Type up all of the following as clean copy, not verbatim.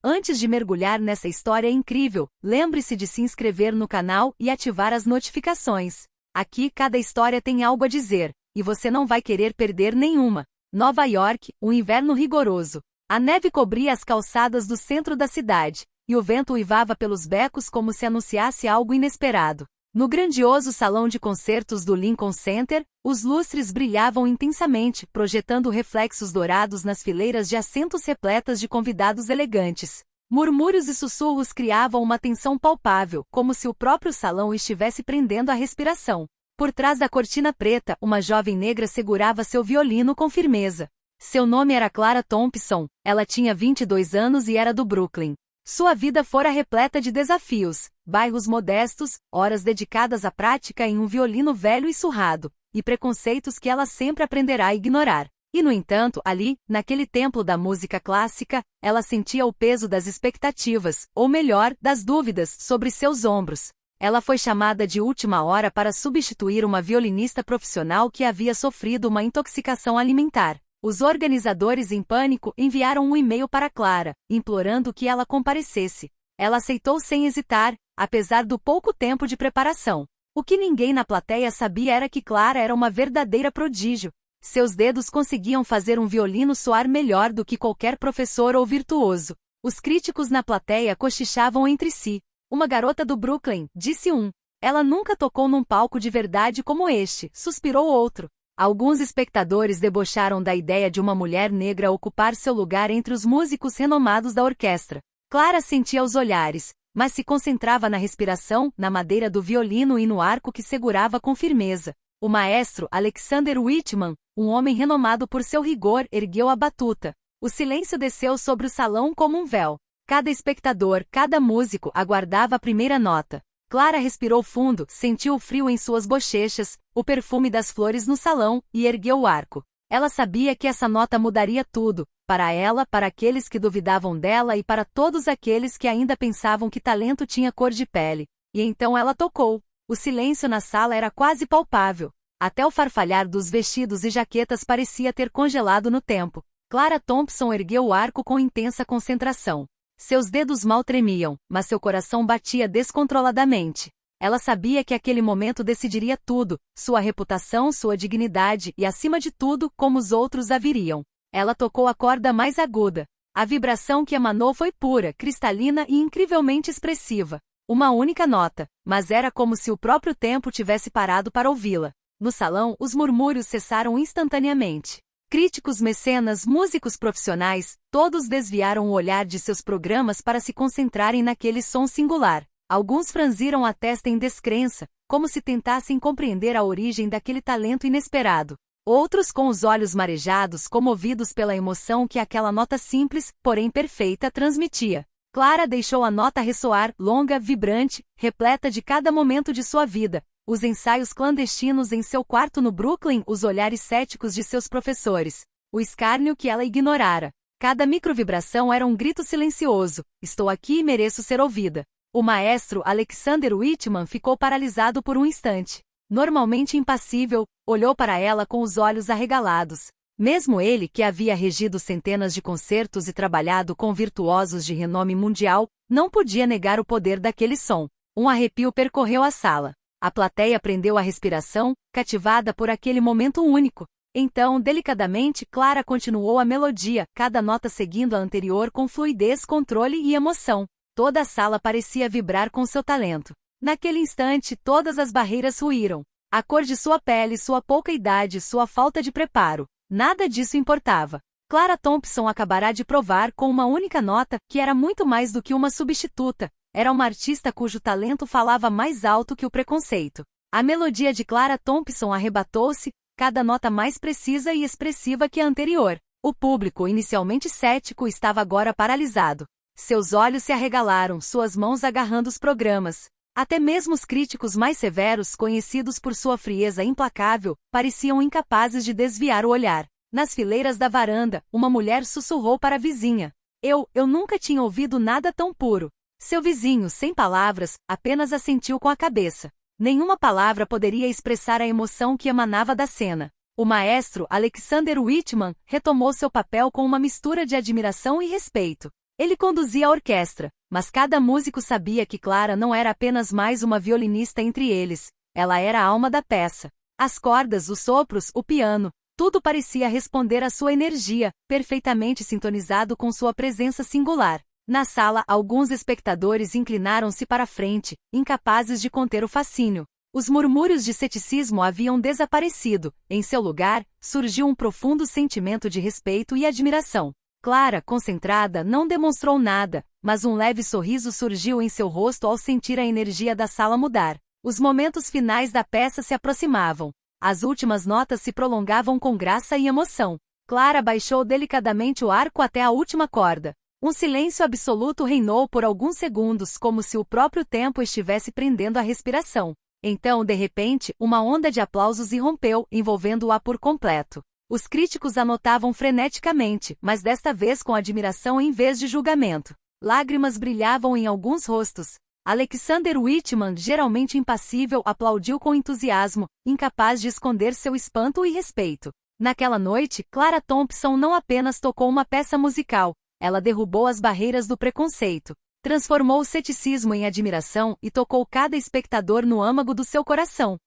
Antes de mergulhar nessa história incrível, lembre-se de se inscrever no canal e ativar as notificações. Aqui cada história tem algo a dizer, e você não vai querer perder nenhuma. Nova York, um inverno rigoroso. A neve cobria as calçadas do centro da cidade, e o vento uivava pelos becos como se anunciasse algo inesperado. No grandioso salão de concertos do Lincoln Center, os lustres brilhavam intensamente, projetando reflexos dourados nas fileiras de assentos repletas de convidados elegantes. Murmúrios e sussurros criavam uma tensão palpável, como se o próprio salão estivesse prendendo a respiração. Por trás da cortina preta, uma jovem negra segurava seu violino com firmeza. Seu nome era Clara Thompson, ela tinha 22 anos e era do Brooklyn. Sua vida fora repleta de desafios, bairros modestos, horas dedicadas à prática em um violino velho e surrado, e preconceitos que ela sempre aprenderá a ignorar. E no entanto, ali, naquele templo da música clássica, ela sentia o peso das expectativas, ou melhor, das dúvidas, sobre seus ombros. Ela foi chamada de última hora para substituir uma violinista profissional que havia sofrido uma intoxicação alimentar. Os organizadores em pânico enviaram um e-mail para Clara, implorando que ela comparecesse. Ela aceitou sem hesitar, apesar do pouco tempo de preparação. O que ninguém na plateia sabia era que Clara era uma verdadeira prodígio. Seus dedos conseguiam fazer um violino soar melhor do que qualquer professor ou virtuoso. Os críticos na plateia cochichavam entre si. Uma garota do Brooklyn, disse um. Ela nunca tocou num palco de verdade como este, suspirou outro. Alguns espectadores debocharam da ideia de uma mulher negra ocupar seu lugar entre os músicos renomados da orquestra. Clara sentia os olhares, mas se concentrava na respiração, na madeira do violino e no arco que segurava com firmeza. O maestro, Alexander Whitman, um homem renomado por seu rigor, ergueu a batuta. O silêncio desceu sobre o salão como um véu. Cada espectador, cada músico aguardava a primeira nota. Clara respirou fundo, sentiu o frio em suas bochechas, o perfume das flores no salão, e ergueu o arco. Ela sabia que essa nota mudaria tudo, para ela, para aqueles que duvidavam dela e para todos aqueles que ainda pensavam que talento tinha cor de pele. E então ela tocou. O silêncio na sala era quase palpável. Até o farfalhar dos vestidos e jaquetas parecia ter congelado no tempo. Clara Thompson ergueu o arco com intensa concentração. Seus dedos mal tremiam, mas seu coração batia descontroladamente. Ela sabia que aquele momento decidiria tudo, sua reputação, sua dignidade e, acima de tudo, como os outros a viriam. Ela tocou a corda mais aguda. A vibração que emanou foi pura, cristalina e incrivelmente expressiva. Uma única nota, mas era como se o próprio tempo tivesse parado para ouvi-la. No salão, os murmúrios cessaram instantaneamente. Críticos, mecenas, músicos profissionais, todos desviaram o olhar de seus programas para se concentrarem naquele som singular. Alguns franziram a testa em descrença, como se tentassem compreender a origem daquele talento inesperado. Outros com os olhos marejados, comovidos pela emoção que aquela nota simples, porém perfeita, transmitia. Clara deixou a nota ressoar, longa, vibrante, repleta de cada momento de sua vida. Os ensaios clandestinos em seu quarto no Brooklyn, os olhares céticos de seus professores, o escárnio que ela ignorara. Cada microvibração era um grito silencioso: estou aqui e mereço ser ouvida. O maestro Alexander Whitman ficou paralisado por um instante. Normalmente impassível, olhou para ela com os olhos arregalados. Mesmo ele, que havia regido centenas de concertos e trabalhado com virtuosos de renome mundial, não podia negar o poder daquele som. Um arrepio percorreu a sala. A plateia prendeu a respiração, cativada por aquele momento único. Então, delicadamente, Clara continuou a melodia, cada nota seguindo a anterior com fluidez, controle e emoção. Toda a sala parecia vibrar com seu talento. Naquele instante, todas as barreiras ruíram. A cor de sua pele, sua pouca idade, sua falta de preparo. Nada disso importava. Clara Thompson acabará de provar com uma única nota que era muito mais do que uma substituta. Era uma artista cujo talento falava mais alto que o preconceito. A melodia de Clara Thompson arrebatou-se, cada nota mais precisa e expressiva que a anterior. O público, inicialmente cético, estava agora paralisado. Seus olhos se arregalaram, suas mãos agarrando os programas. Até mesmo os críticos mais severos, conhecidos por sua frieza implacável, pareciam incapazes de desviar o olhar. Nas fileiras da varanda, uma mulher sussurrou para a vizinha. Eu nunca tinha ouvido nada tão puro. Seu vizinho, sem palavras, apenas assentiu com a cabeça. Nenhuma palavra poderia expressar a emoção que emanava da cena. O maestro, Alexander Whitman, retomou seu papel com uma mistura de admiração e respeito. Ele conduzia a orquestra, mas cada músico sabia que Clara não era apenas mais uma violinista entre eles, ela era a alma da peça. As cordas, os sopros, o piano, tudo parecia responder à sua energia, perfeitamente sintonizado com sua presença singular. Na sala, alguns espectadores inclinaram-se para a frente, incapazes de conter o fascínio. Os murmúrios de ceticismo haviam desaparecido, em seu lugar, surgiu um profundo sentimento de respeito e admiração. Clara, concentrada, não demonstrou nada, mas um leve sorriso surgiu em seu rosto ao sentir a energia da sala mudar. Os momentos finais da peça se aproximavam. As últimas notas se prolongavam com graça e emoção. Clara baixou delicadamente o arco até a última corda. Um silêncio absoluto reinou por alguns segundos, como se o próprio tempo estivesse prendendo a respiração. Então, de repente, uma onda de aplausos irrompeu, envolvendo-a por completo. Os críticos anotavam freneticamente, mas desta vez com admiração em vez de julgamento. Lágrimas brilhavam em alguns rostos. Alexander Whitman, geralmente impassível, aplaudiu com entusiasmo, incapaz de esconder seu espanto e respeito. Naquela noite, Clara Thompson não apenas tocou uma peça musical, ela derrubou as barreiras do preconceito, transformou o ceticismo em admiração e tocou cada espectador no âmago do seu coração.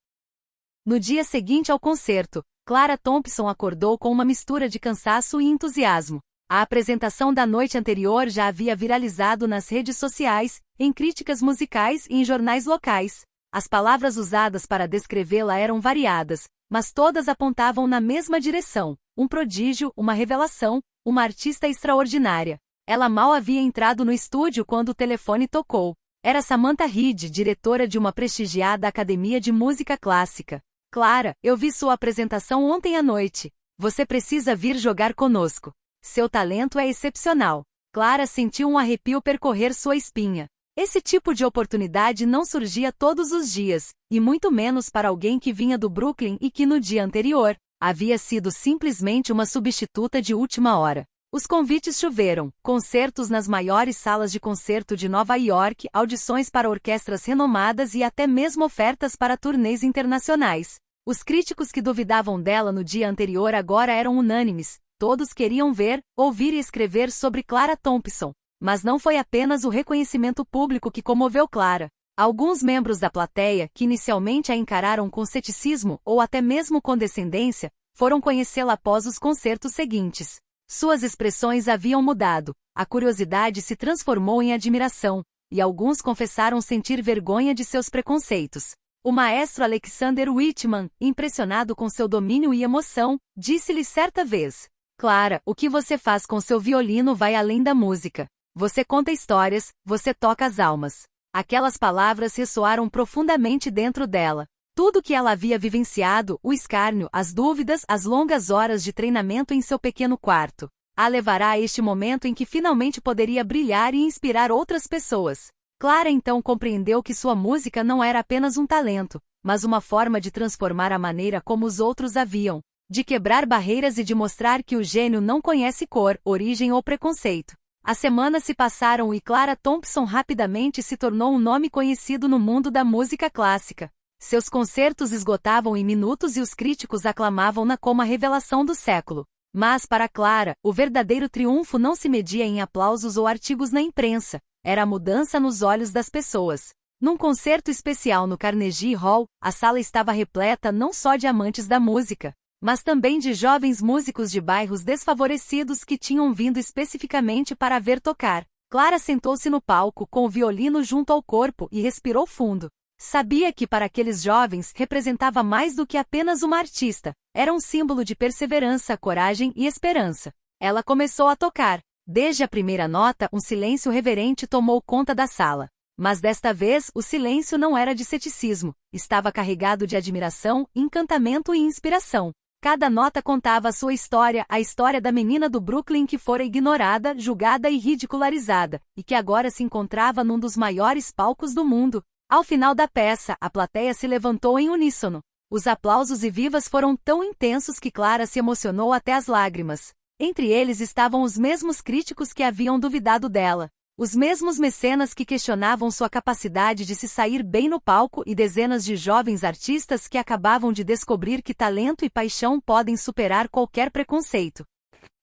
No dia seguinte ao concerto, Clara Thompson acordou com uma mistura de cansaço e entusiasmo. A apresentação da noite anterior já havia viralizado nas redes sociais, em críticas musicais e em jornais locais. As palavras usadas para descrevê-la eram variadas, mas todas apontavam na mesma direção: um prodígio, uma revelação, uma artista extraordinária. Ela mal havia entrado no estúdio quando o telefone tocou. Era Samantha Reed, diretora de uma prestigiada academia de música clássica. Clara, eu vi sua apresentação ontem à noite. Você precisa vir jogar conosco. Seu talento é excepcional. Clara sentiu um arrepio percorrer sua espinha. Esse tipo de oportunidade não surgia todos os dias, e muito menos para alguém que vinha do Brooklyn e que no dia anterior havia sido simplesmente uma substituta de última hora. Os convites choveram, concertos nas maiores salas de concerto de Nova York, audições para orquestras renomadas e até mesmo ofertas para turnês internacionais. Os críticos que duvidavam dela no dia anterior agora eram unânimes, todos queriam ver, ouvir e escrever sobre Clara Thompson. Mas não foi apenas o reconhecimento público que comoveu Clara. Alguns membros da plateia, que inicialmente a encararam com ceticismo ou até mesmo condescendência, foram conhecê-la após os concertos seguintes. Suas expressões haviam mudado, a curiosidade se transformou em admiração, e alguns confessaram sentir vergonha de seus preconceitos. O maestro Alexander Whitman, impressionado com seu domínio e emoção, disse-lhe certa vez: Clara, o que você faz com seu violino vai além da música. Você conta histórias, você toca as almas. Aquelas palavras ressoaram profundamente dentro dela. Tudo que ela havia vivenciado, o escárnio, as dúvidas, as longas horas de treinamento em seu pequeno quarto, a levará a este momento em que finalmente poderia brilhar e inspirar outras pessoas. Clara então compreendeu que sua música não era apenas um talento, mas uma forma de transformar a maneira como os outros a viam, de quebrar barreiras e de mostrar que o gênio não conhece cor, origem ou preconceito. As semanas se passaram e Clara Thompson rapidamente se tornou um nome conhecido no mundo da música clássica. Seus concertos esgotavam em minutos e os críticos aclamavam-na como a revelação do século. Mas para Clara, o verdadeiro triunfo não se media em aplausos ou artigos na imprensa, era a mudança nos olhos das pessoas. Num concerto especial no Carnegie Hall, a sala estava repleta não só de amantes da música, mas também de jovens músicos de bairros desfavorecidos que tinham vindo especificamente para a ver tocar. Clara sentou-se no palco com o violino junto ao corpo e respirou fundo. Sabia que para aqueles jovens representava mais do que apenas uma artista, era um símbolo de perseverança, coragem e esperança. Ela começou a tocar. Desde a primeira nota, um silêncio reverente tomou conta da sala. Mas desta vez, o silêncio não era de ceticismo, estava carregado de admiração, encantamento e inspiração. Cada nota contava a sua história, a história da menina do Brooklyn que fora ignorada, julgada e ridicularizada, e que agora se encontrava num dos maiores palcos do mundo. Ao final da peça, a plateia se levantou em uníssono. Os aplausos e vivas foram tão intensos que Clara se emocionou até as lágrimas. Entre eles estavam os mesmos críticos que haviam duvidado dela. Os mesmos mecenas que questionavam sua capacidade de se sair bem no palco e dezenas de jovens artistas que acabavam de descobrir que talento e paixão podem superar qualquer preconceito.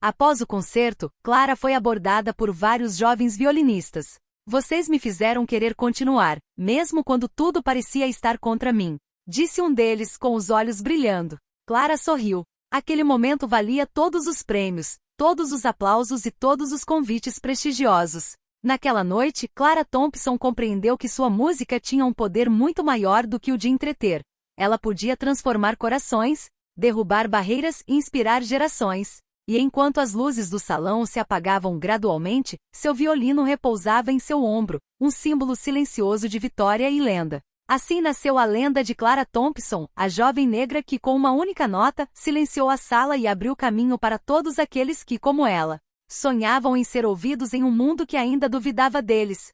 Após o concerto, Clara foi abordada por vários jovens violinistas. Vocês me fizeram querer continuar, mesmo quando tudo parecia estar contra mim, disse um deles com os olhos brilhando. Clara sorriu. Aquele momento valia todos os prêmios, todos os aplausos e todos os convites prestigiosos. Naquela noite, Clara Thompson compreendeu que sua música tinha um poder muito maior do que o de entreter. Ela podia transformar corações, derrubar barreiras e inspirar gerações. E enquanto as luzes do salão se apagavam gradualmente, seu violino repousava em seu ombro, um símbolo silencioso de vitória e lenda. Assim nasceu a lenda de Clara Thompson, a jovem negra que com uma única nota, silenciou a sala e abriu caminho para todos aqueles que, como ela, sonhavam em ser ouvidos em um mundo que ainda duvidava deles.